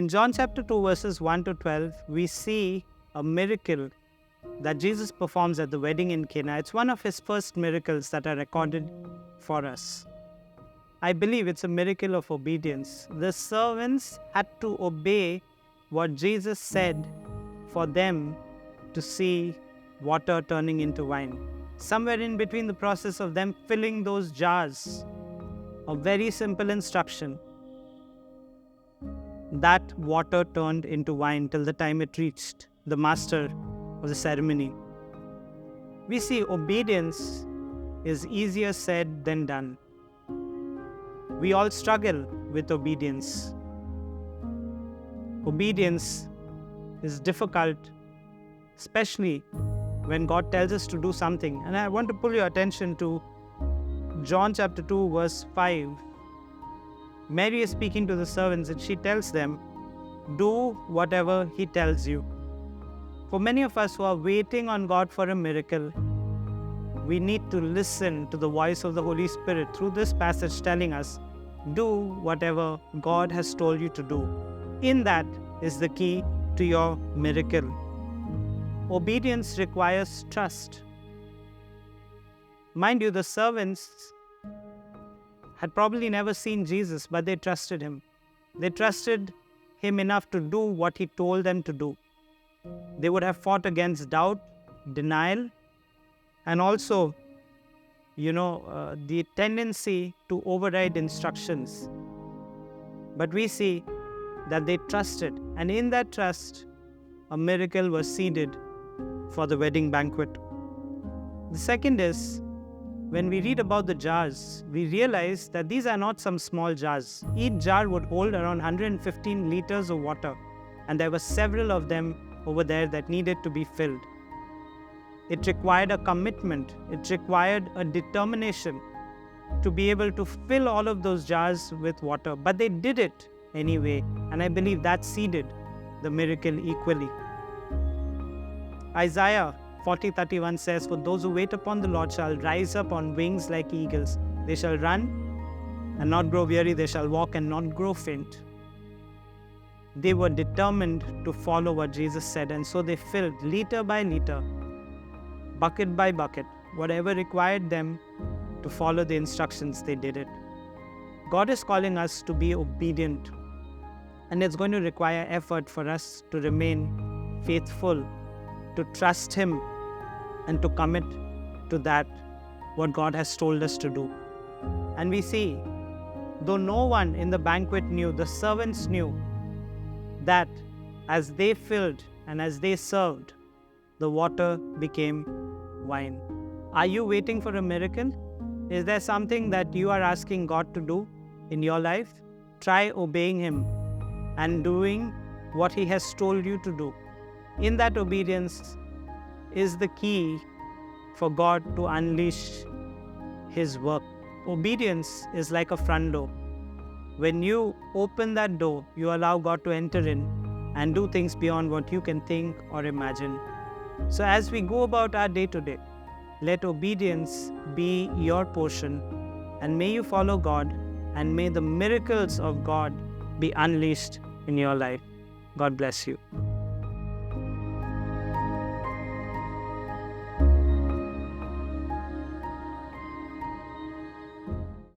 In John chapter 2, verses 1 to 12, we see a miracle that Jesus performs at the wedding in Cana. It's one of his first miracles that are recorded for us. I believe it's a miracle of obedience. The servants had to obey what Jesus said for them to see water turning into wine. Somewhere in between the process of them filling those jars, a very simple instruction, that water turned into wine till the time it reached the master of the ceremony. We see obedience is easier said than done. We all struggle with obedience. Obedience is difficult, especially when God tells us to do something. And I want to pull your attention to John chapter 2, verse 5. Mary is speaking to the servants and she tells them, do whatever he tells you. For many of us who are waiting on God for a miracle, we need to listen to the voice of the Holy Spirit through this passage telling us, do whatever God has told you to do. In that is the key to your miracle. Obedience requires trust. Mind you, the servants had probably never seen Jesus, but they trusted him. They trusted him enough to do what he told them to do. They would have fought against doubt, denial, and also, the tendency to override instructions. But we see that they trusted, and in that trust, a miracle was seeded for the wedding banquet. The second is, when we read about the jars, we realize that these are not some small jars. Each jar would hold around 115 liters of water, and there were several of them over there that needed to be filled. It required a commitment. It required a determination to be able to fill all of those jars with water. But they did it anyway, and I believe that seeded the miracle equally. Isaiah 40:31 says, for those who wait upon the Lord shall rise up on wings like eagles. They shall run and not grow weary. They shall walk and not grow faint. They were determined to follow what Jesus said, and so they filled liter by liter, bucket by bucket, whatever required them to follow the instructions, they did it. God is calling us to be obedient, and it's going to require effort for us to remain faithful, to trust him, and to commit to that what God has told us to do. And we see, though no one in the banquet knew, the servants knew that as they filled and as they served, the water became wine. Are you waiting for a miracle? Is there something that you are asking God to do in your life? Try obeying him and doing what he has told you to do. In that obedience is the key for God to unleash his work. Obedience is like a front door. When you open that door, you allow God to enter in and do things beyond what you can think or imagine. So as we go about our day to day, let obedience be your portion, and may you follow God, and may the miracles of God be unleashed in your life. God bless you.